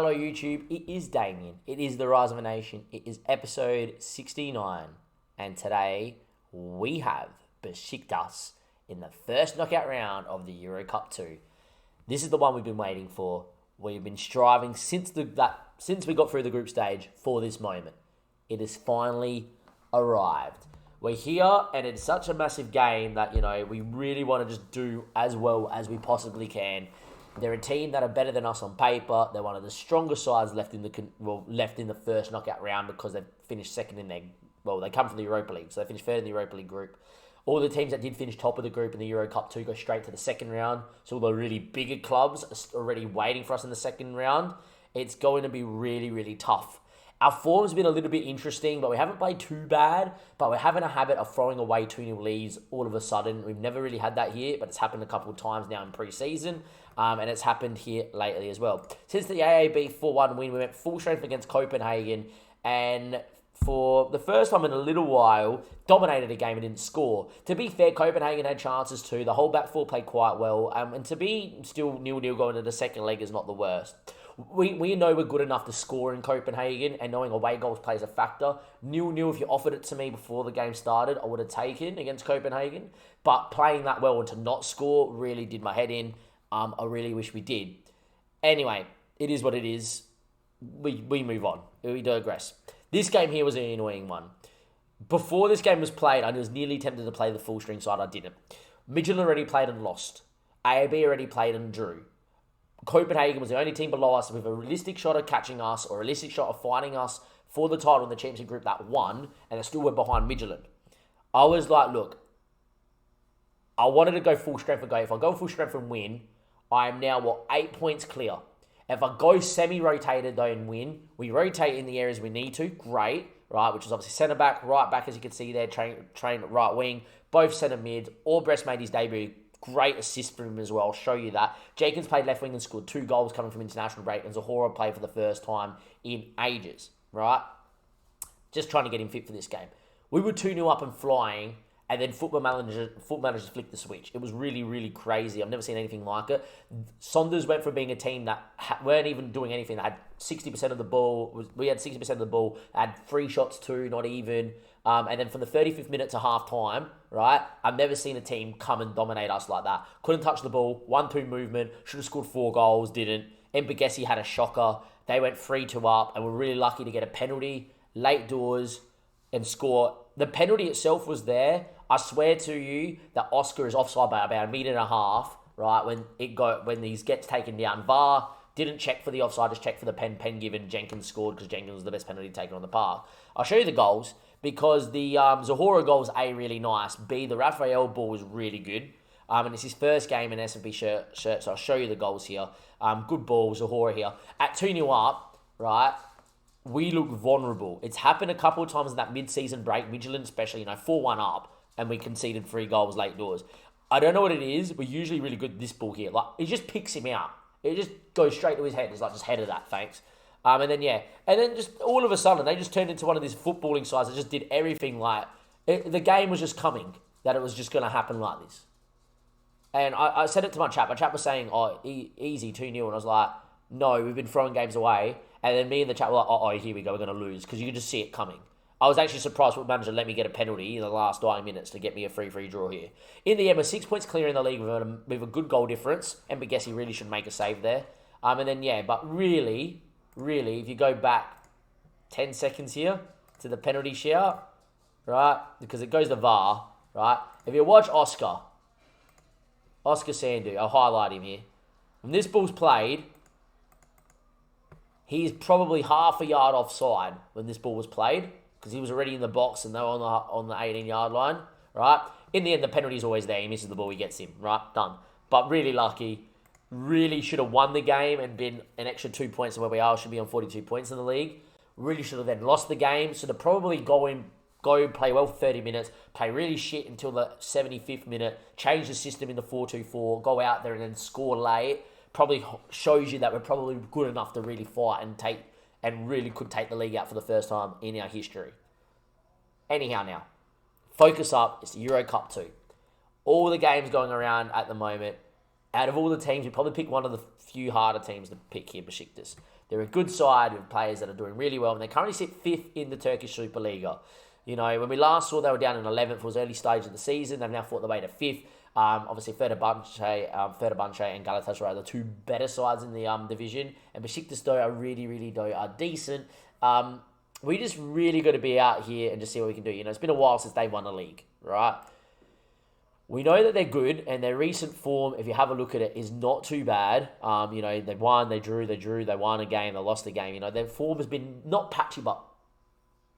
Hello YouTube, it is Damien. It is the Rise of a Nation. It is episode 69. And today we have Besiktas in the first knockout round of the Euro Cup 2. This is the one we've been waiting for. We've been striving since we got through the group stage for this moment. It has finally arrived. We're here and it's such a massive game that, we really want to just do as well as we possibly can. They're a team that are better than us on paper. They're one of the strongest sides left in the first knockout round because they've finished second in they come from the Europa League, so they finished third in the Europa League group. All the teams that did finish top of the group in the Euro Cup 2 go straight to the second round. So all the really bigger clubs are already waiting for us in the second round. It's going to be really, really tough. Our form's been a little bit interesting, but we haven't played too bad. But we're having a habit of throwing away 2-0 leads all of a sudden. We've never really had that here, but it's happened a couple of times now in pre-season. And it's happened here lately as well. Since the AAB 4-1 win, we went full strength against Copenhagen. And for the first time in a little while, dominated a game and didn't score. To be fair, Copenhagen had chances too. The whole back four played quite well. And to be still 0-0 going into the second leg is not the worst. We know we're good enough to score in Copenhagen, and knowing away goals plays a factor. 0-0, if you offered it to me before the game started, I would have taken against Copenhagen. But playing that well and to not score really did my head in. I really wish we did. Anyway, it is what it is. We move on. We digress. This game here was an annoying one. Before this game was played, I was nearly tempted to play the full string side. I didn't. Midtjylland already played and lost. AAB already played and drew. Copenhagen was the only team below us with a realistic shot of catching us or a realistic shot of fighting us for the title in the championship group that won, and they still were behind Midtjylland. I was like, look, I wanted to go full strength and go. If I go full strength and win, I am now, 8 points clear. If I go semi-rotated though and win, we rotate in the areas we need to, great, right, which is obviously centre-back, right-back, as you can see there, train right wing, both centre-mid. Albrest made his debut. Great assist for him as well. I'll show you that. Jenkins played left wing and scored 2 goals coming from international break, and Zahora played for the first time in ages, right? Just trying to get him fit for this game. We were 2-0 up and flying, and then football managers flicked the switch. It was really, really crazy. I've never seen anything like it. Saunders went from being a team that weren't even doing anything. They had 60% of the ball. We had 60% of the ball. Had 3 shots too, not even. And then from the 35th minute to half-time, right, I've never seen a team come and dominate us like that. Couldn't touch the ball, 1-2 movement, should have scored 4 goals, didn't. Mbagesi had a shocker. They went 3-2 up and were really lucky to get a penalty, late doors, and score. The penalty itself was there. I swear to you that Oscar is offside by about 1.5 meters, right, when he gets taken down. VAR didn't check for the offside, just checked for the pen given. Jenkins scored because Jenkins was the best penalty taken on the park. I'll show you the goals. Because the Zahora goal was A, really nice. B, the Raphael ball was really good. And it's his first game in S&P shirt, so I'll show you the goals here. Good ball, Zahora here. At 2-0 up, right, we look vulnerable. It's happened a couple of times in that mid-season break, Midtjylland especially, 4-1 up, and we conceded 3 goals late doors. I don't know what it is. We're usually really good at this ball here. Like, it just picks him out. It just goes straight to his head. It's like, just head of that, thanks. And then just all of a sudden, they just turned into one of these footballing sides that just did everything like... the game was just coming, that it was just going to happen like this. And I said it to my chat. My chat was saying, easy, 2-0. And I was like, no, we've been throwing games away. And then me and the chat were like, here we go, we're going to lose. Because you could just see it coming. I was actually surprised what manager let me get a penalty in the last 9 minutes to get me a free draw here. In the end, we're 6 points clear in the league with a good goal difference. And Mbagesi really should make a save there. But really, if you go back 10 seconds here to the penalty shout, right, because it goes to VAR, right, if you watch Oscar Sandu, I'll highlight him here. When this ball's played, he's probably half a yard offside when this ball was played, because he was already in the box and they were on the 18-yard line, right? In the end, the penalty's always there. He misses the ball, he gets him, right? Done. But really lucky. Really should have won the game and been an extra 2 points than where we are. Should be on 42 points in the league. Really should have then lost the game. So to probably go play well for 30 minutes, play really shit until the 75th minute, change the system into 4-2-4, go out there and then score late, probably shows you that we're probably good enough to really fight and really could take the league out for the first time in our history. Anyhow now, focus up. It's the Euro Cup 2. All the games going around at the moment. Out of all the teams, we probably pick one of the few harder teams to pick here, Besiktas. They're a good side with players that are doing really well, and they currently sit 5th in the Turkish Superliga. You know, when we last saw they were down in 11th, it was early stage of the season. They've now fought their way to 5th. Obviously, Fenerbahce and Galatasaray are the two better sides in the division. And Besiktas, though, are decent. We just really got to be out here and just see what we can do. You know, it's been a while since they won a league, right? We know that they're good, and their recent form, if you have a look at it, is not too bad. You know, they won, they drew, they won a game, they lost a game. You know, their form has been not patchy, but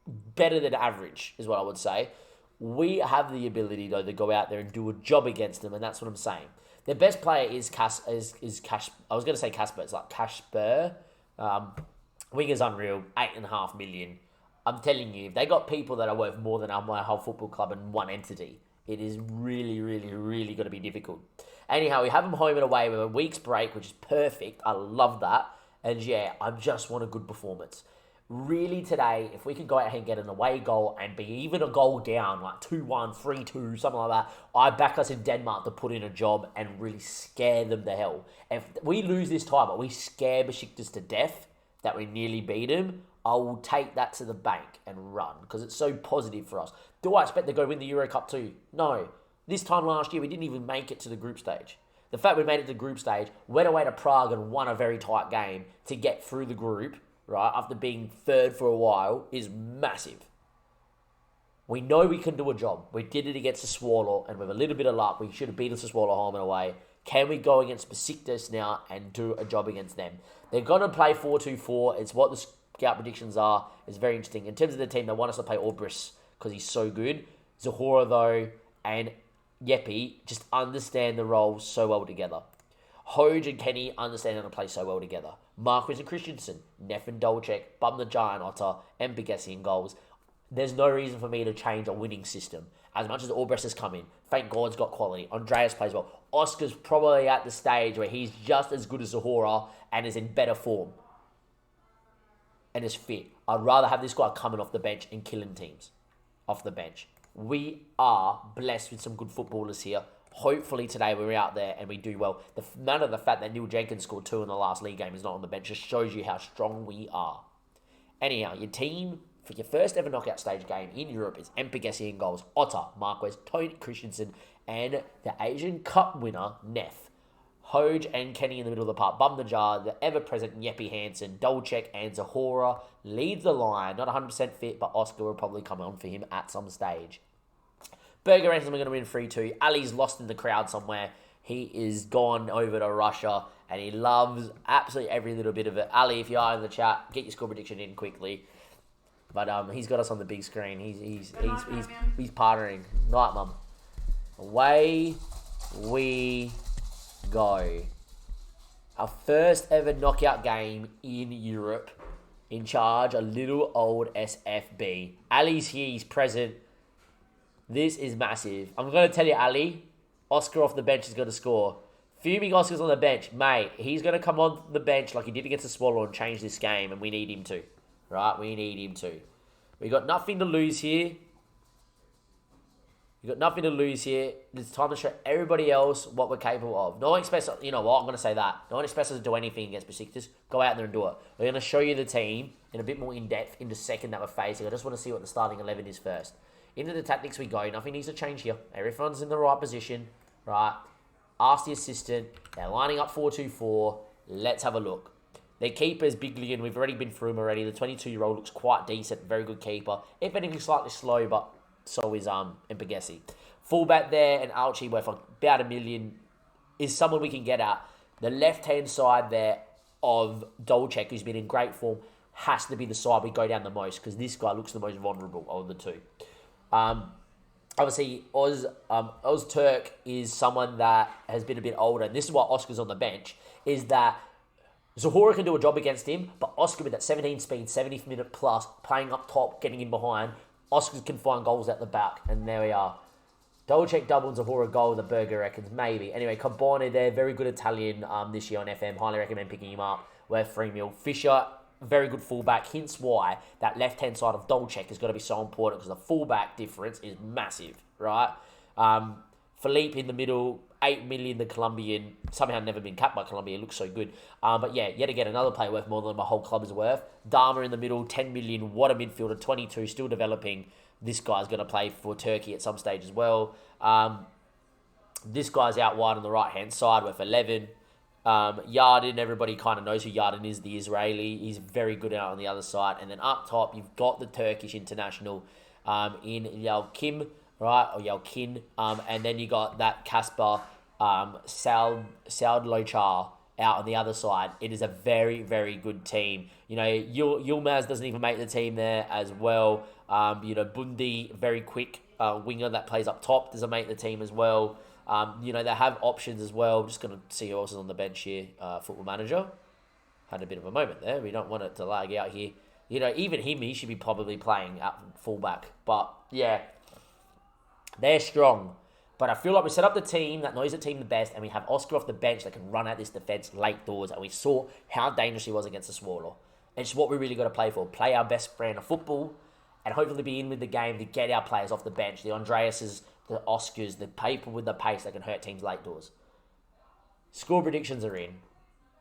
better than average, is what I would say. We have the ability, though, to go out there and do a job against them, and that's what I'm saying. Their best player is Cash. I was going to say Casper. It's like Casper. Winger's unreal. 8.5 million. I'm telling you, if they got people that are worth more than my whole football club in one entity, it is really going to be difficult. Anyhow, we have them home and away with a week's break, which is perfect. I love that. And yeah, I just want a good performance. Really today, if we can go out and get an away goal and be even a goal down, like 2-1, 3-2, something like that, I back us in Denmark to put in a job and really scare them to hell. If we lose this time, but we scare Besiktas to death, that we nearly beat them, I will take that to the bank and run, because it's so positive for us. Do I expect to go win the Euro Cup too? No. This time last year, we didn't even make it to the group stage. The fact we made it to the group stage, went away to Prague and won a very tight game to get through the group, right, after being third for a while, is massive. We know we can do a job. We did it against the Swallow, and with a little bit of luck, we should have beaten the Swallow home and away. Can we go against Besiktas now and do a job against them? They're going to play 4-2-4. It's what the scout predictions are. It's very interesting. In terms of the team, they want us to play Orbris because he's so good. Zahora, though, and Yepi just understand the roles so well together. Hoj and Kenny understand how to play so well together. Marquez and Christensen, Neff and Dolcek, Bum the Giant Otter, and Bigessi in goals. There's no reason for me to change a winning system. As much as Albrecht has come in, thank God's got quality. Andreas plays well. Oscar's probably at the stage where he's just as good as Zahora and is in better form. And is fit. I'd rather have this guy coming off the bench and killing teams off the bench. We are blessed with some good footballers here. Hopefully today we're out there and we do well. The matter of the fact that Neil Jenkins scored 2 in the last league game is not on the bench just shows you how strong we are. Anyhow, your team for your first ever knockout stage game in Europe is Mpegesi in goals, Otter, Marquez, Tony Christensen, and the Asian Cup winner, Neff. Hoj and Kenny in the middle of the park. Bum the Jar, the ever-present Yepi Hansen, Dolcek, and Zahora leads the line. Not 100% fit, but Oscar will probably come on for him at some stage. Berger Ransom are going to win 3-2. Ali's lost in the crowd somewhere. He is gone over to Russia, and he loves absolutely every little bit of it. Ali, if you are in the chat, get your score prediction in quickly. But he's got us on the big screen. He's partnering. Night, Mum. Away we go. Our first ever knockout game in Europe. In charge, a little old SFB. Ali's here. He's present. This is massive. I'm going to tell you, Ali, Oscar off the bench is going to score. Fuming Oscar's on the bench. Mate, he's going to come on the bench like he did against the Swallow and change this game, and we need him to. Right? We need him to. We got nothing to lose here. It's time to show everybody else what we're capable of. No one expects, you know what, I'm going to say that. No one expects us to do anything against Besiktas. Go out there and do it. We're going to show you the team in a bit more in-depth in the second that we're facing. I just want to see what the starting 11 is first. Into the tactics we go. Nothing needs to change here. Everyone's in the right position. Right? Ask the assistant. They're lining up 4-2-4. Let's have a look. Their keeper is Biglian. We've already been through him already. The 22-year-old looks quite decent. Very good keeper. If anything, slightly slow, but so is Mpegesi. Fullback there and Alchi worth about $1 million is someone we can get at. The left-hand side there of Dolcek, who's been in great form, has to be the side we go down the most because this guy looks the most vulnerable of the two. Obviously, Oz Turk is someone that has been a bit older, and this is why Oscar's on the bench, is that Zahora can do a job against him, but Oscar with that 17 speed, 70th minute plus, playing up top, getting in behind, Oscar can find goals at the back, and there we are. Dolcek double and Zahora goal, the Burger reckons, maybe. Anyway, Carbone there, very good Italian this year on FM, highly recommend picking him up, worth $3 million. Fisher, very good fullback, hence why that left-hand side of Dolcek has got to be so important because the fullback difference is massive, right? Philippe in the middle, 8 million, the Colombian, somehow never been capped by Colombia, looks so good. But yeah, yet again, another player worth more than my whole club is worth. Dama in the middle, 10 million, what a midfielder, 22, still developing. This guy's going to play for Turkey at some stage as well. This guy's out wide on the right-hand side worth 11. Yardin, everybody kind of knows who Yardin is, the Israeli. He's very good out on the other side. And then up top, you've got the Turkish international in Yalkim, right? Or Yalkin. And then you got that Kasper Saudlochar out on the other side. It is a very, very good team. You know, Yilmaz doesn't even make the team there as well. Bundi, very quick winger that plays up top, doesn't make the team as well. They have options as well. Just going to see who else is on the bench here. Football Manager. Had a bit of a moment there. We don't want it to lag out here. Even him, he should be probably playing at fullback. But, yeah, they're strong. But I feel like we set up the team that knows the team the best, and we have Oscar off the bench that can run out this defence late doors, and we saw how dangerous he was against the Swallow. And it's what we really got to play for. Play our best brand of football, and hopefully be in with the game to get our players off the bench. The Andreases, the Oscars, the people with the pace that can hurt teams late doors. Score predictions are in.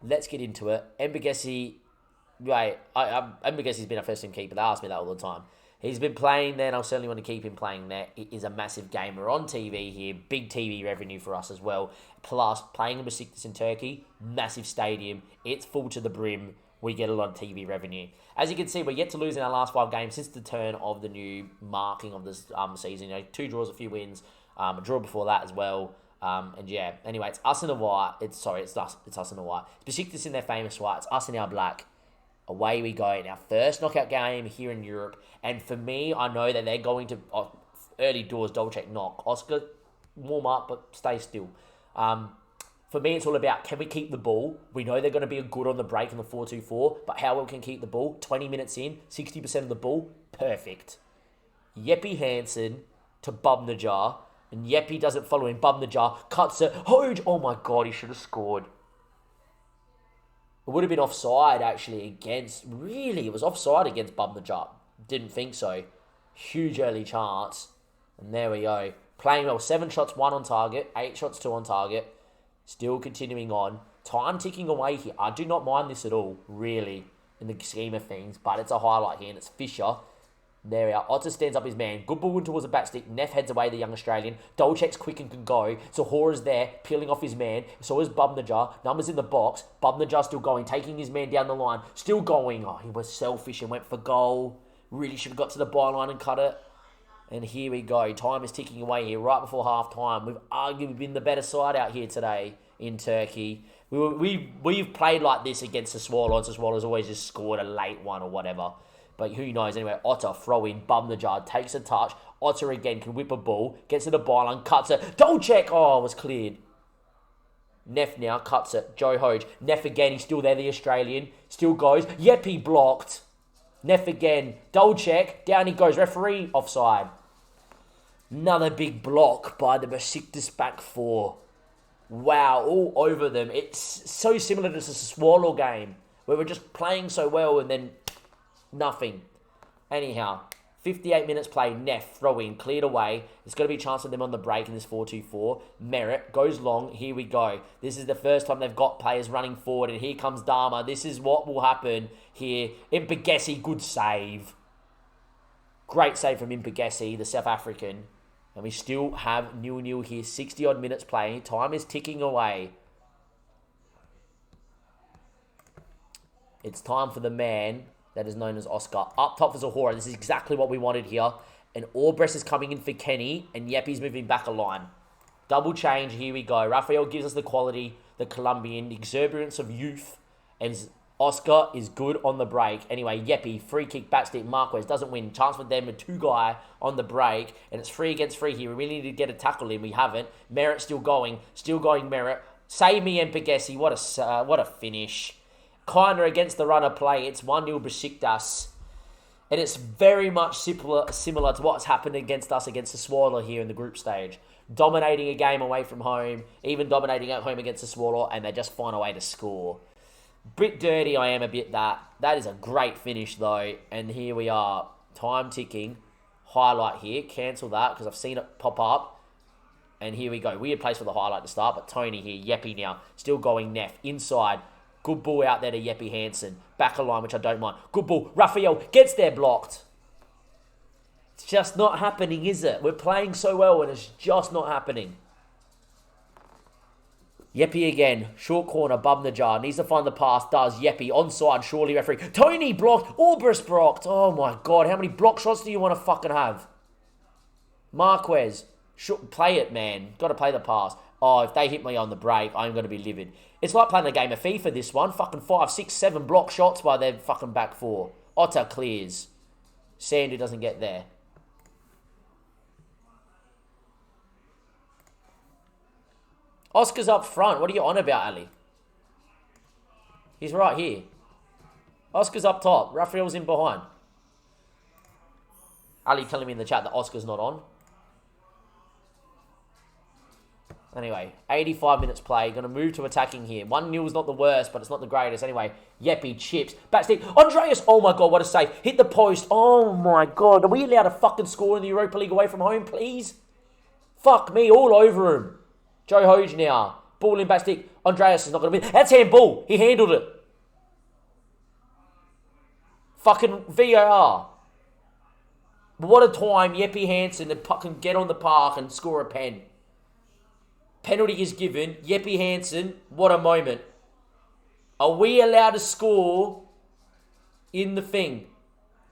Let's get into it. Mbagesi, right, Mbagesi's been our first team keeper. They ask me that all the time. He's been playing there, and I'll certainly want to keep him playing there. It is a massive game. We're on TV here. Big TV revenue for us as well. Plus, playing in Besiktas in Turkey, massive stadium. It's full to the brim. We get a lot of TV revenue. As you can see, we're yet to lose in our last 5 games since the turn of the new marking of this season. 2 draws, a few wins, a draw before that as well. Anyway, it's us in the white. It's us in the white. Besiktas in their famous white. It's us in our black. Away we go in our first knockout game here in Europe. And for me, I know that they're going to early doors, double check knock. Oscar, warm up, but stay still. For me, it's all about, can we keep the ball? We know they're going to be good on the break in the 4-2-4, but how well can keep the ball? 20 minutes in, 60% of the ball, perfect. Jeppe Hansen to Bubnajar, and Jeppe doesn't follow him. Bubnajar cuts it. Oh my God, he should have scored. It would have been offside, actually, it was offside against Bubnajar. Didn't think so. Huge early chance. And there we go. Playing well, 7 shots, 1 on target, 8 shots, 2 on target. Still continuing on. Time ticking away here. I do not mind this at all, really, in the scheme of things. But it's a highlight here, and it's Fisher. There we are. Otter stands up his man. Good ball in towards the back stick. Neff heads away, the young Australian. Dolchek's quick and can go. Zahora's there, peeling off his man. So is Bubnajar. Numbers in the box. Bubnajar still going, taking his man down the line. Still going. Oh, he was selfish and went for goal. Really should have got to the byline and cut it. And here we go. Time is ticking away here right before half-time. We've arguably been the better side out here today in Turkey. We've played like this against the Swallows. The Swallows always just scored a late one or whatever. But who knows? Anyway, Otter, throw in, Bubnajar, takes a touch. Otter again can whip a ball, gets to the byline, cuts it. Dolchek! Oh, it was cleared. Neff now cuts it. Joe Hoge. Neff again, he's still there, the Australian. Still goes. Jeppe blocked. Neff again. Dolchek, down he goes. Referee, offside. Another big block by the Besiktas back 4. Wow, all over them. It's so similar to the Swallow game, where we're just playing so well and then nothing. Anyhow, 58 minutes played. Neff, throw in, cleared away. There's going to be a chance for them on the break in this 4-2-4. Merritt goes long. Here we go. This is the first time they've got players running forward, and here comes Dama. This is what will happen here. Mbagesi, good save. Great save from Mbagesi, the South African. And we still have 0-0 here. 60-odd minutes playing. Time is ticking away. It's time for the man that is known as Oscar. Up top for Zahora. This is exactly what we wanted here. And Albrecht is coming in for Kenny. And Yeppe's moving back a line. Double change. Here we go. Rafael gives us the quality. The Colombian. The exuberance of youth. And Oscar is good on the break. Anyway, Jeppe, free kick, back stick, Marquez doesn't win. Chance for them, a 2-guy on the break. And it's 3 against 3 here. We really need to get a tackle in. We haven't. Merritt still going. Still going, Merritt. Save me, Mbagesi. What a finish. Kinder against the runner play. It's 1-0 Besiktas. And it's very much similar to what's happened against us against the Swallow here in the group stage. Dominating a game away from home. Even dominating at home against the Swallow. And they just find a way to score. Bit dirty, I am a bit that. That is a great finish, though. And here we are. Time ticking. Highlight here. Cancel that, because I've seen it pop up. And here we go. Weird place for the highlight to start, but Tony here, Yeppy now, still going Neff, inside. Good ball out there to Yeppy Hansen. Back of line, which I don't mind. Good ball. Raphael gets there blocked. It's just not happening, is it? We're playing so well and it's just not happening. Yeppy again. Short corner, bum the jar. Needs to find the pass. Does. Yeppy. Onside, surely referee. Tony blocked. Orbris blocked. Oh my God. How many block shots do you want to fucking have? Marquez. Play it, man. Got to play the pass. Oh, if they hit me on the break, I'm going to be livid. It's like playing a game of FIFA, this one. Fucking 5, 6, 7 block shots by their fucking back four. Otter clears. Sandy doesn't get there. Oscar's up front. What are you on about, Ali? He's right here. Oscar's up top. Raphael's in behind. Ali telling me in the chat that Oscar's not on. Anyway, 85 minutes play. Going to move to attacking here. 1-0 is not the worst, but it's not the greatest. Anyway, Yeppy chips. Backstick. Andreas. Oh my God, what a save. Hit the post. Oh my God. Are we allowed to fucking score in the Europa League away from home, please? Fuck me, all over him. Joe Hoge now. Ball in backstick. Andreas is not going to be. That's handball. He handled it. Fucking VAR. What a time. Yeppy Hansen to fucking get on the park and score a pen. Penalty is given. Yeppy Hansen, what a moment. Are we allowed to score in the thing?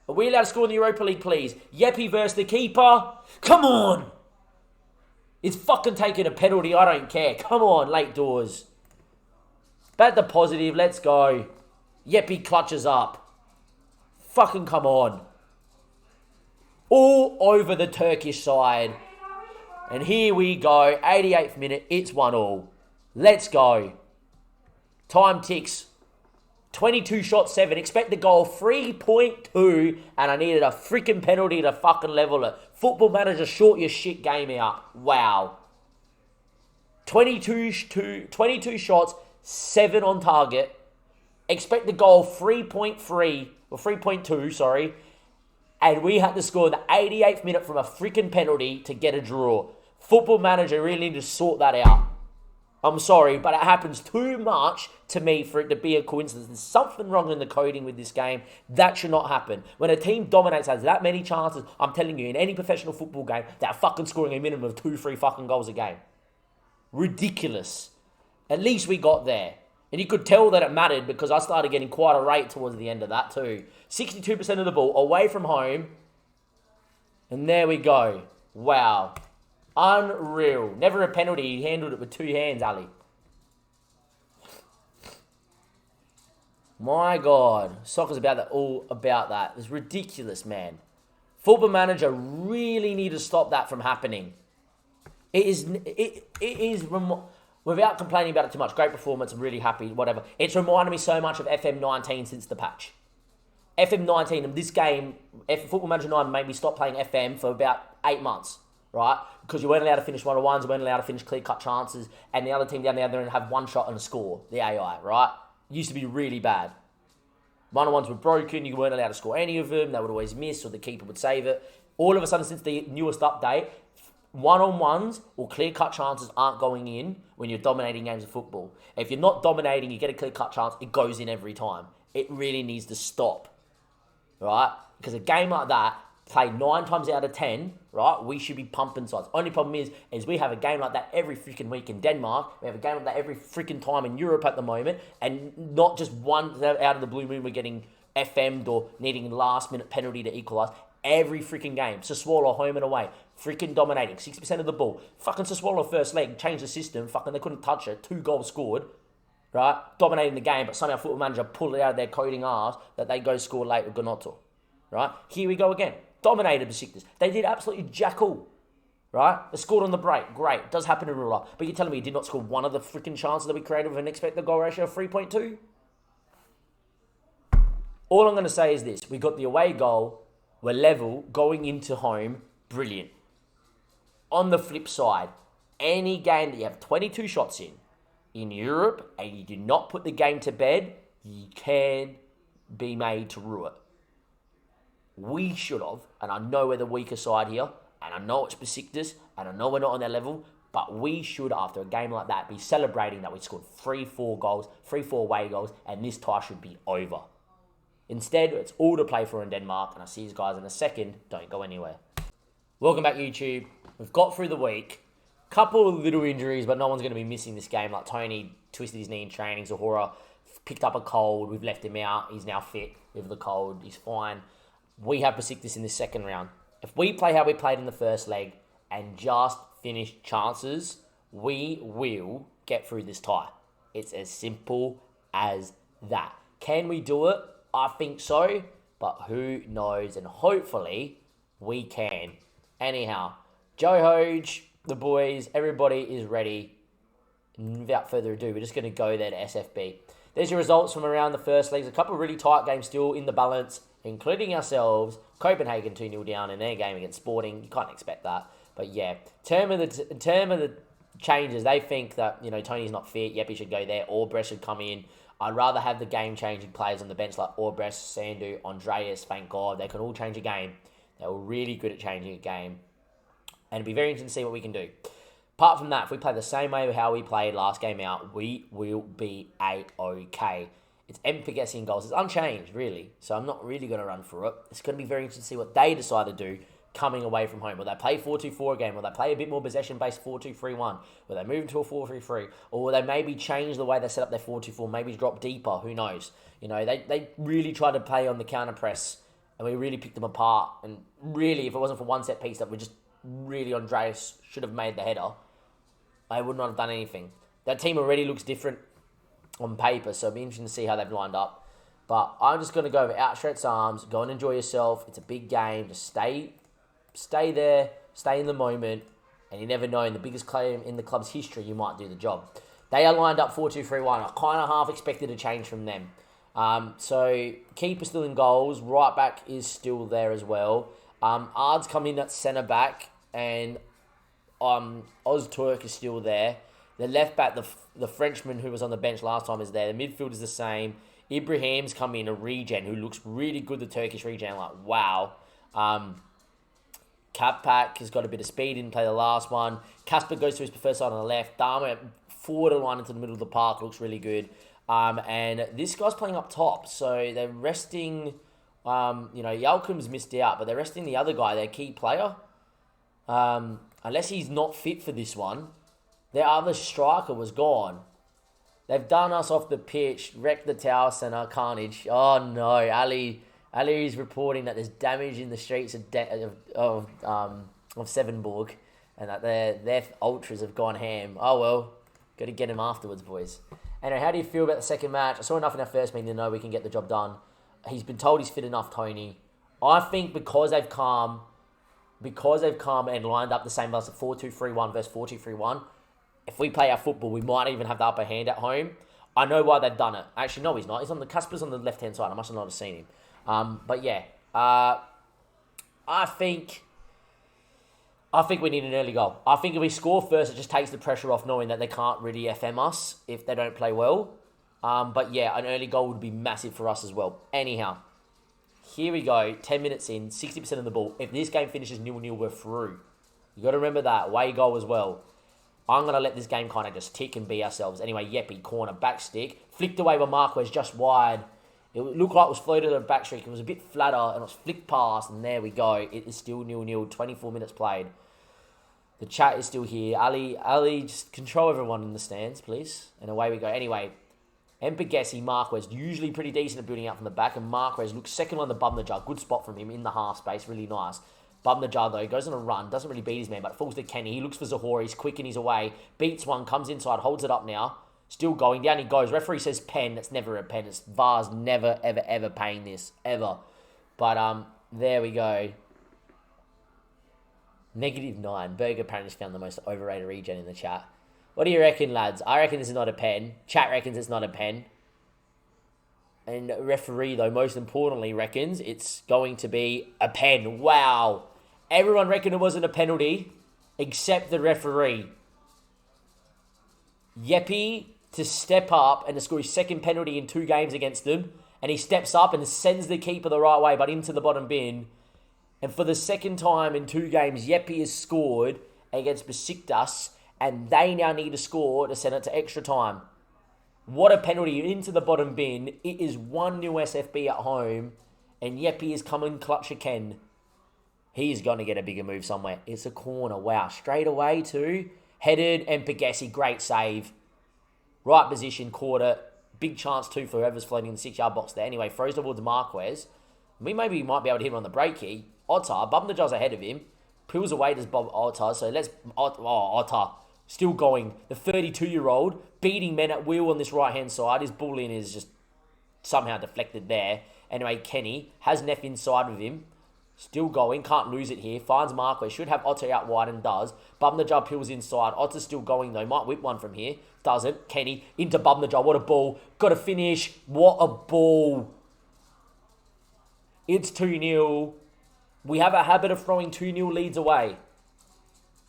Are we allowed to score in the Europa League, please? Yeppy versus the keeper. Come on. It's fucking taking a penalty. I don't care. Come on, late doors. Bat the positive. Let's go. Yeppy clutches up. Fucking come on. All over the Turkish side. And here we go, 88th minute, it's 1-1. Let's go. Time ticks. 22 shots, 7. Expect the goal, 3.2. And I needed a freaking penalty to fucking level it. Football Manager, short your shit game out. Wow. 22 shots, 7 on target. Expect the goal, 3.3, or 3.2, sorry. And we had to score the 88th minute from a freaking penalty to get a draw. Football Manager really need to sort that out. I'm sorry, but it happens too much to me for it to be a coincidence. There's something wrong in the coding with this game. That should not happen. When a team dominates, has that many chances, I'm telling you, in any professional football game, they're fucking scoring a minimum of 2-3 fucking goals a game. Ridiculous. At least we got there. And you could tell that it mattered because I started getting quite a rate towards the end of that too. 62% of the ball away from home. And there we go. Wow. Unreal. Never a penalty. He handled it with 2 hands, Ali. My God. Soccer's about that, all about that. It's ridiculous, man. Football Manager really need to stop that from happening. It is without complaining about it too much. Great performance. I'm really happy. Whatever. It's reminded me so much of FM19 since the patch. FM19 and this game, Football Manager 9 made me stop playing FM for about 8 months. Right? Because you weren't allowed to finish one-on-ones, you weren't allowed to finish clear-cut chances, and the other team down there and have one shot and a score, the AI, right? It used to be really bad. One-on-ones were broken, you weren't allowed to score any of them, they would always miss, or the keeper would save it. All of a sudden, since the newest update, one-on-ones or clear-cut chances aren't going in when you're dominating games of football. If you're not dominating, you get a clear-cut chance, it goes in every time. It really needs to stop, right? Because a game like that, play 9 times out of 10, right? We should be pumping sides. Only problem is we have a game like that every freaking week in Denmark. We have a game like that every freaking time in Europe at the moment. And not just one out of the blue moon we're getting FM'd or needing last minute penalty to equalise. Every freaking game. Sassuolo home and away. Freaking dominating. 60% of the ball. Fucking Sassuolo first leg. Changed the system. Fucking they couldn't touch it. 2 goals scored. Right? Dominating the game. But somehow Football Manager pulled it out of their coding arse that they go score late with Gnonto. Right? Here we go again. Dominated Besiktas. They did absolutely jack all. Right? They scored on the break. Great. It does happen in real life. But you're telling me you did not score one of the freaking chances that we created with an expected goal ratio of 3.2? All I'm going to say is this. We got the away goal. We're level going into home. Brilliant. On the flip side, any game that you have 22 shots in Europe, and you do not put the game to bed, you can be made to rue it. We should have, and I know we're the weaker side here, and I know it's Besiktas, and I know we're not on their level, But we should, after a game like that, be celebrating that we scored 3-4 goals, 3-4 away goals, and this tie should be over. Instead, it's all to play for in Denmark, and I'll see you guys in a second. Don't go anywhere. Welcome back, YouTube. We've got through the week. Couple of little injuries, but no one's going to be missing this game. Like Tony twisted his knee in training. Zahora picked up a cold. We've left him out. He's now fit with the cold. He's fine. We have Besiktas in this second round. If we play how we played in the first leg and just finish chances, we will get through this tie. It's as simple as that. Can we do it? I think so, but who knows? And hopefully we can. Anyhow, Joe Hoge, the boys, everybody is ready. Without further ado, we're just going to go there to SFB. There's your results from around the first legs. A couple of really tight games still in the balance, including ourselves. Copenhagen 2-0 down in their game against Sporting. You can't expect that. But yeah, in terms of the changes, they think that, Tony's not fit. Yepi should go there. Orbrecht should come in. I'd rather have the game-changing players on the bench like Orbrecht, Sandu, Andreas. Thank God. They can all change a game. They were really good at changing a game. And it'll be very interesting to see what we can do. Apart from that, if we play the same way how we played last game out, we will be A-OK. It's Ep69 in goals. It's unchanged, really. So I'm not really going to run through it. It's going to be very interesting to see what they decide to do coming away from home. Will they play 4-2-4 again? Will they play a bit more possession-based 4-2-3-1? Will they move into a 4-3-3? Or will they maybe change the way they set up their 4-2-4? Maybe drop deeper? Who knows? They really tried to play on the counter-press, and we really picked them apart. And really, if it wasn't for one set piece that we just really, Andreas should have made the header, they would not have done anything. That team already looks different on paper, so it'll be interesting to see how they've lined up. But I'm just going to go with outstretched arms. Go and enjoy yourself. It's a big game. Just stay there, stay in the moment, and you never know, in the biggest claim in the club's history, you might do the job. They are lined up 4-2-3-1. I kind of half expected a change from them. So keeper still in goals. Right back is still there as well. Ard's come in at centre back, and Ozturk is still there. The left back, the Frenchman who was on the bench last time, is there. The midfield is the same. Ibrahim's come in, a regen, who looks really good, the Turkish regen. Like, wow. Kapak has got a bit of speed, didn't play the last one. Kasper goes to his preferred side on the left. Dharma forward line into the middle of the park, looks really good. And this guy's playing up top, so they're resting. Yalcom's missed out, but they're resting the other guy, their key player. Unless he's not fit for this one. Their other striker was gone. They've done us off the pitch, wrecked the Tower Centre, carnage. Oh no, Ali is reporting that there's damage in the streets of Sevenborg, and that their ultras have gone ham. Oh well, got to get him afterwards, boys. Anyway, how do you feel about the second match? I saw enough in our first meeting to know we can get the job done. He's been told he's fit enough, Tony. I think because they've come and lined up the same as 4-2-3-1 versus 4-2-3-1, if we play our football, we might even have the upper hand at home. I know why they've done it. Actually, no, he's not. He's on the Casper's on the left-hand side. I must have not have seen him. But yeah, I think we need an early goal. I think if we score first, it just takes the pressure off knowing that they can't really FM us if they don't play well. But yeah, an early goal would be massive for us as well. Anyhow, here we go. 10 minutes in, 60% of the ball. If this game finishes 0-0, we're through. You got to remember that. Away goal as well. I'm going to let this game kind of just tick and be ourselves. Anyway, Yepi, corner, back stick. Flicked away by Marquez just wide. It looked like it was floated at a back streak. It was a bit flatter and it was flicked past. And there we go. It is still 0-0. 24 minutes played. The chat is still here. Ali, just control everyone in the stands, please. And away we go. Anyway, Ep69, Marquez, usually pretty decent at building out from the back. And Marquez looks second on the bum the jar. Good spot from him in the half space. Really nice. Bum the jar though. Goes on a run. Doesn't really beat his man, but falls to Kenny. He looks for Zahora. He's quick and he's away. Beats one. Comes inside. Holds it up now. Still going. Down he goes. Referee says pen. It's never a pen. It's VAR's never, ever, ever paying this. Ever. But, there we go. -9. Berger apparently found the most overrated regen in the chat. What do you reckon, lads? I reckon this is not a pen. Chat reckons it's not a pen. And referee, though, most importantly, reckons it's going to be a pen. Wow. Everyone reckoned it wasn't a penalty, except the referee. Yepi to step up and to score his second penalty in 2 games against them. And he steps up and sends the keeper the right way, but into the bottom bin. And for the second time in 2 games, Yepi has scored against Besiktas. And they now need to score to send it to extra time. What a penalty into the bottom bin. It is 1-0 SFB at home. And Yepi is coming clutch again. He's going to get a bigger move somewhere. It's a corner. Wow. Straight away too. Headed and Pegasi. Great save. Right position. Caught it. Big chance too for whoever's floating in the 6-yard box there. Anyway, throws towards Marquez. Maybe might be able to hit him on the break here. Otta. Bubnajar's ahead of him. Pulls away does Bob Otta. So let's... Otta. Still going. The 32-year-old. Beating men at will on this right-hand side. His ball in is just somehow deflected there. Anyway, Kenny has Neff inside of him. Still going. Can't lose it here. Finds Marquez. Should have Otta out wide and does. Bubnajar pulls inside. Otta's still going though. Might whip one from here. Doesn't. Kenny into Bubnajar. What a ball. Got to finish. What a ball. It's 2-0. We have a habit of throwing 2-0 leads away.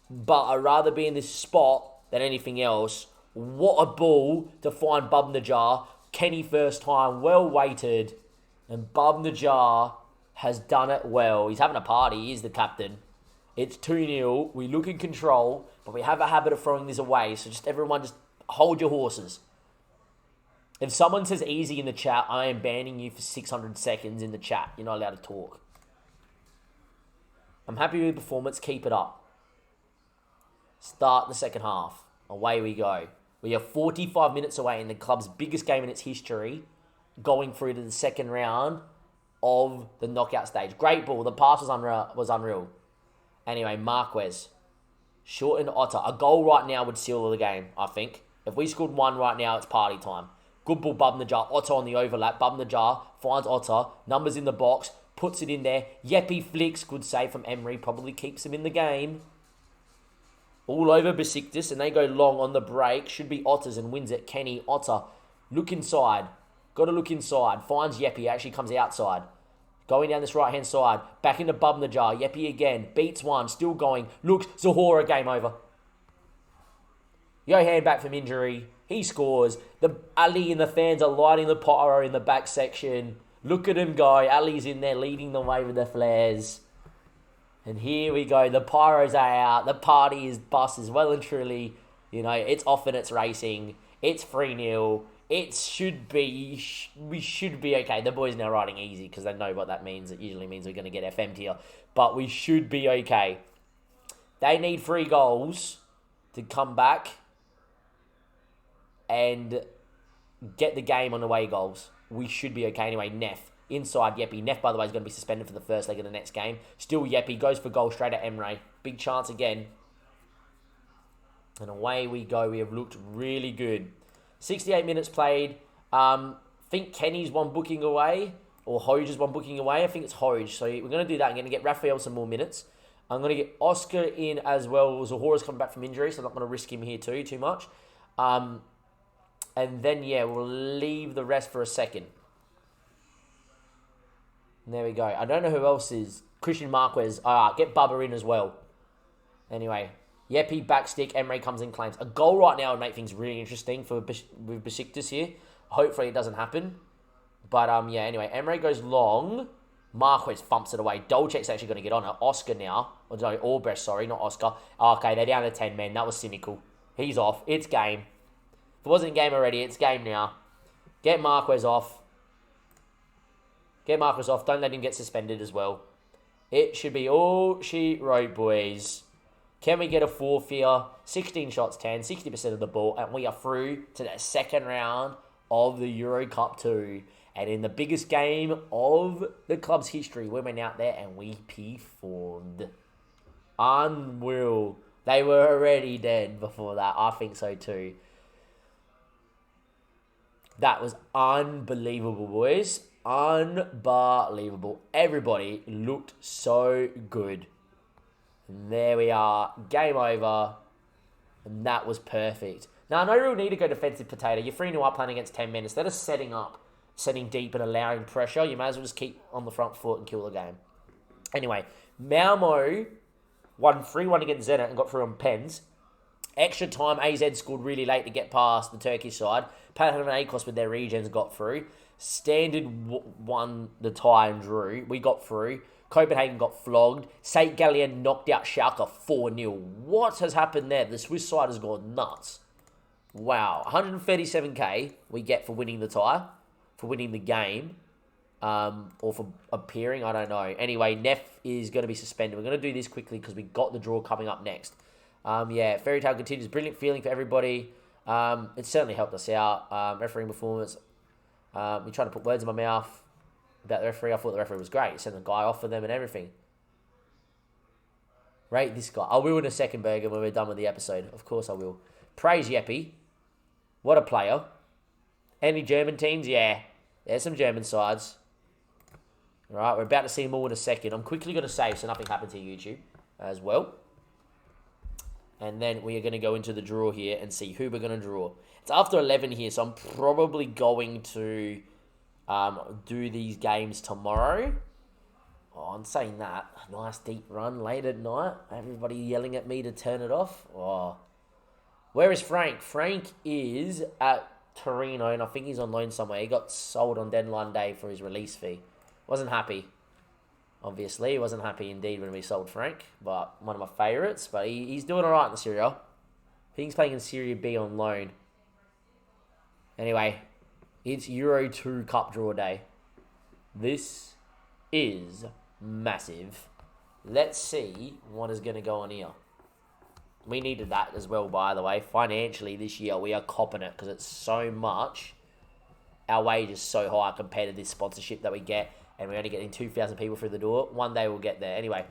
But I'd rather be in this spot than anything else. What a ball to find Bubnajar. Kenny first time. Well weighted. And Bubnajar has done it well. He's having a party. He's the captain. It's 2-0. We look in control, but we have a habit of throwing this away. So just everyone just hold your horses. If someone says easy in the chat, I am banning you for 600 seconds in the chat. You're not allowed to talk. I'm happy with the performance. Keep it up. Start the second half. Away we go. We are 45 minutes away in the club's biggest game in its history, going through to the second round of the knockout stage. Great ball. The pass was unreal. Anyway, Marquez. Short into Otta. A goal right now would seal the game, I think. If we scored one right now, it's party time. Good ball, Bubnajar. Otta on the overlap. Bubnajar finds Otta. Numbers in the box. Puts it in there. Yepi flicks. Good save from Emery. Probably keeps him in the game. All over Besiktas, and they go long on the break. Should be Otta's and wins it. Kenny, Otta. Look inside. Got to look inside. Finds Yepi. Actually comes outside. Going down this right-hand side. Back into Bubnajar. Yepi again. Beats one. Still going. Looks. Zahora. Game over. Johan back from injury. He scores. The Ali and the fans are lighting the pyro in the back section. Look at him go. Ali's in there leading the way with the flares. And here we go. The pyros are out. The party is bust as well and truly. You know, it's off and it's racing. It's 3-0. It should be... We should be okay. The boys now riding easy because they know what that means. It usually means we're going to get FM'd here. But we should be okay. They need 3 goals to come back and get the game on away goals. We should be okay. Anyway, Neff. Inside Yepi. Neff, by the way, is going to be suspended for the first leg of the next game. Still Yepi. Goes for goal straight at Emre. Big chance again. And away we go. We have looked really good. 68 minutes played. Think Kenny's one booking away. Or Hoj is one booking away. I think it's Hoj. So we're going to do that. I'm going to get Raphael some more minutes. I'm going to get Oscar in as well. Zahora's coming back from injury, so I'm not going to risk him here too much. And then, yeah, we'll leave the rest for a second. There we go. I don't know who else is. Christian Marquez. Get Bubba in as well. Anyway. Yepi, backstick. Emre comes in, claims. A goal right now would make things really interesting with Besiktas here. Hopefully it doesn't happen. But, yeah, anyway. Emre goes long. Marquez thumps it away. Dolcek's actually going to get on it. Oscar now. Or no, Albrecht, sorry. Not Oscar. Okay, they're down to 10 men. That was cynical. He's off. It's game. If it wasn't game already, it's game now. Get Marquez off. Get Marcus off. Don't let him get suspended as well. It should be all she wrote, boys. Can we get a 4th here? 16 shots, 10, 60% of the ball. And we are through to the second round of the Euro Cup 2. And in the biggest game of the club's history, we went out there and we performed. Unreal. They were already dead before that. I think so too. That was unbelievable, boys. Unbelievable. Everybody looked so good. And there we are. Game over. And that was perfect. Now, no real need to go defensive potato. You're 3-0 up playing against 10 men. Instead of setting deep and allowing pressure, you may as well just keep on the front foot and kill the game. Anyway, Malmo won 3-1 against Zenit and got through on pens. Extra time, AZ scored really late to get past the Turkish side. Panathinaikos with their regens got through. Standard won the tie and drew. We got through. Copenhagen got flogged. St. Gallen knocked out Schalke 4-0. What has happened there? The Swiss side has gone nuts. Wow. 137k we get for winning the tie, for winning the game, or for appearing. I don't know. Anyway, Neff is going to be suspended. We're going to do this quickly because we got the draw coming up next. Yeah, Fairy Tale continues. Brilliant feeling for everybody. It certainly helped us out. Refereeing performance. We tried to put words in my mouth about the referee. I thought the referee was great. Sent the guy off for them and everything. Rate this guy. I will in a second, Burger, when we're done with the episode. Of course I will. Praise Yeppy. What a player. Any German teams? Yeah. There's some German sides. Alright, we're about to see more in a second. I'm quickly going to save so nothing happens to YouTube as well. And then we are going to go into the draw here and see who we're going to draw. It's after 11 here, so I'm probably going to do these games tomorrow. Oh, I'm saying that. Nice deep run late at night. Everybody yelling at me to turn it off. Oh. Where is Frank? Frank is at Torino, and I think he's on loan somewhere. He got sold on deadline day for his release fee. Wasn't happy. Obviously, he wasn't happy indeed when we sold Frank, but one of my favourites. But he's doing all right in the Serie A. I think he's playing in Serie B on loan. Anyway, it's Euro 2 Cup draw day. This is massive. Let's see what is going to go on here. We needed that as well, by the way. Financially, this year, we are copping it because it's so much. Our wage is so high compared to this sponsorship that we get. And we're only getting 2,000 people through the door. One day we'll get there. Anyway,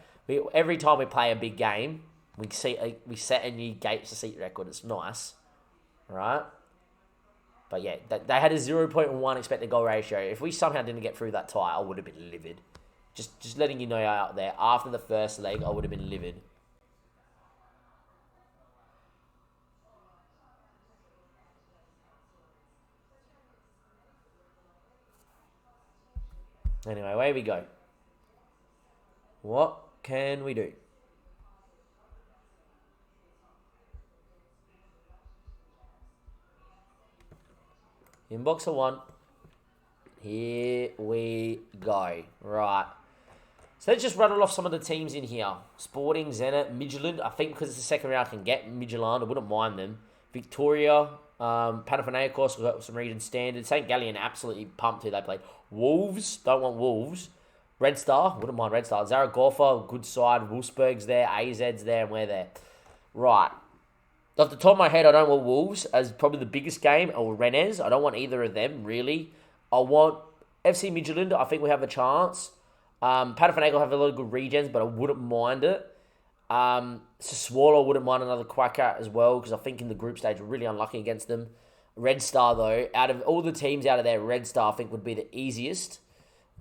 every time we play a big game, we set a new gates to seat record. It's nice, right? But yeah, they had a 0.1 expected goal ratio. If we somehow didn't get through that tie, I would have been livid. Just letting you know out there, after the first leg, I would have been livid. Anyway, away we go. What can we do? Inbox of 1. Here we go. Right. So let's just rattle off some of the teams in here. Sporting, Zenit, Midtjylland. I think because it's the second round, I can get Midtjylland. I wouldn't mind them. Victoria, Panathinaikos, we've got some region standard. St. Gallen, absolutely pumped who they played. Wolves, don't want Wolves. Red Star, wouldn't mind Red Star. Zaragoza, good side. Wolfsburg's there, AZ's there, and we're there. Right. Off the top of my head, I don't want Wolves as probably the biggest game, or Rennes. I don't want either of them, really. I want FC Midtjylland. I think we have a chance. Panathinaikos have a lot of good regions, but I wouldn't mind it. Sassuolo wouldn't mind another quacker as well, because I think in the group stage we're really unlucky against them. Red Star, though, out of all the teams out of there, Red Star I think would be the easiest.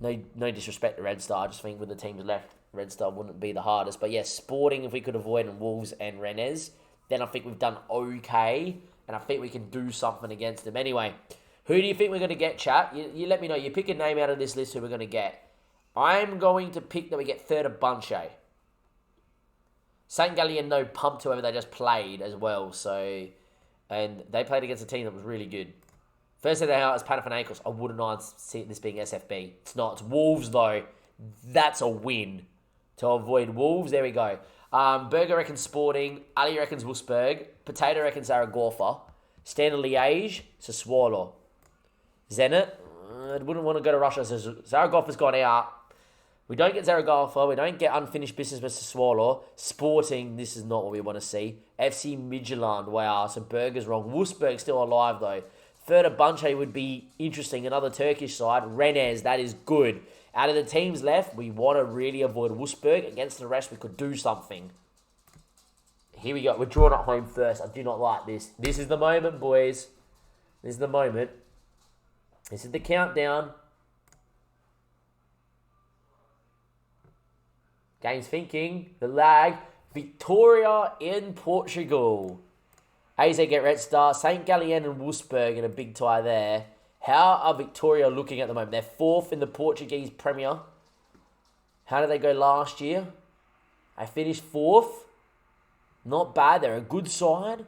No disrespect to Red Star, I just think with the teams left, Red Star wouldn't be the hardest. But yes, Sporting, if we could avoid, and Wolves and Rennes, then I think we've done okay, and I think we can do something against them. Anyway, who do you think we're going to get, chat? You let me know. You pick a name out of this list who we're going to get. I'm going to pick that we get third of Bunche. St. Gallen, no pumped whoever they just played as well, so... And they played against a team that was really good. First day out is Panathinaikos. I wouldn't mind see this being SFB. It's not. It's Wolves, though. That's a win. To avoid Wolves, there we go. Berger reckons Sporting. Ali reckons Wolfsburg. Potato reckons Zaragoza. Standard Liège, Sassuolo. Zenit, I wouldn't want to go to Russia. So Zaragoza's gone out. We don't get Zaragoza. We don't get unfinished business with Sassuolo. Sporting, this is not what we want to see. FC Midtjylland, wow. So Berger's wrong. Wolfsburg's still alive, though. Third of Bunche would be interesting. Another Turkish side. Rennes, that is good. Out of the teams left, we want to really avoid Wolfsburg. Against the rest, we could do something. Here we go. We're drawing at home first. I do not like this. This is the moment, boys. This is the moment. This is the countdown. Game's thinking. The lag. Victoria in Portugal. AZ get Red Star. St. Gallen and Wolfsburg in a big tie there. How are Victoria looking at the moment? They're fourth in the Portuguese Premier. How did they go last year? They finished fourth. Not bad. They're a good side.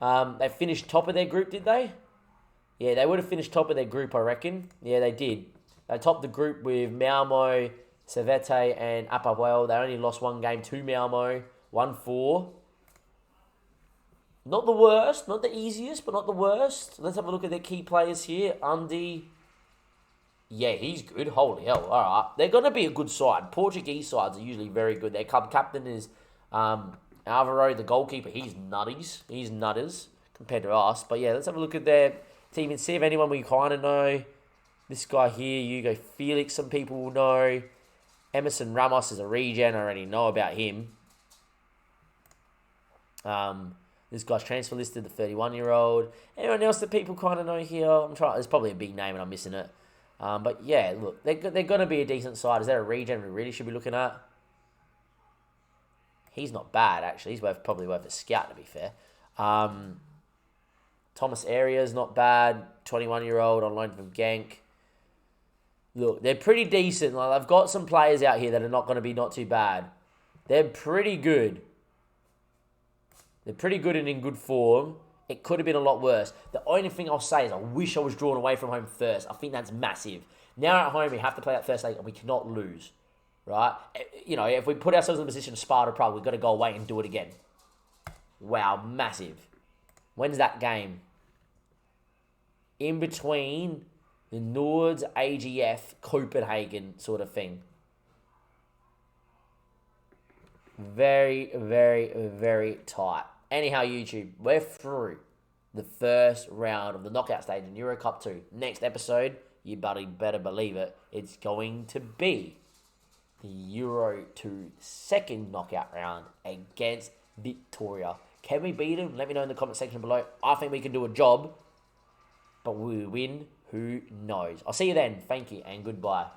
They finished top of their group, did they? Yeah, they would have finished top of their group, I reckon. Yeah, they did. They topped the group with Malmo, Servette and Apoel, they only lost one game to Malmo, 1-4. Not the worst, not the easiest, but not the worst. Let's have a look at their key players here. Undy. Yeah, he's good. Holy hell. All right. They're going to be a good side. Portuguese sides are usually very good. Their club captain is Alvaro, the goalkeeper. He's nutties. He's nutters compared to us. But yeah, let's have a look at their team and see if anyone we kind of know. This guy here, Hugo Felix, some people will know. Emerson Ramos is a regen. I already know about him. This guy's transfer listed, the 31-year-old. Anyone else that people kind of know here? I'm trying. There's probably a big name and I'm missing it. But yeah, look, they're going to be a decent side. Is there a regen we really should be looking at? He's not bad, actually. He's probably worth a scout, to be fair. Thomas Arias, not bad. 21-year-old on loan from Genk. Look, they're pretty decent. Like, I've got some players out here that are not going to be not too bad. They're pretty good. They're pretty good and in good form. It could have been a lot worse. The only thing I'll say is I wish I was drawn away from home first. I think that's massive. Now at home, we have to play that first leg and we cannot lose. Right? You know, if we put ourselves in the position of Sparta Prague, we've got to go away and do it again. Wow, massive. When's that game? In between the Nords, AGF, Copenhagen sort of thing. Very, very, very tight. Anyhow, YouTube, we're through the first round of the knockout stage in Euro Cup 2. Next episode, you better believe it, it's going to be the Euro 2 second knockout round against Victoria. Can we beat them? Let me know in the comment section below. I think we can do a job, but will we win? Who knows? I'll see you then. Thank you and goodbye.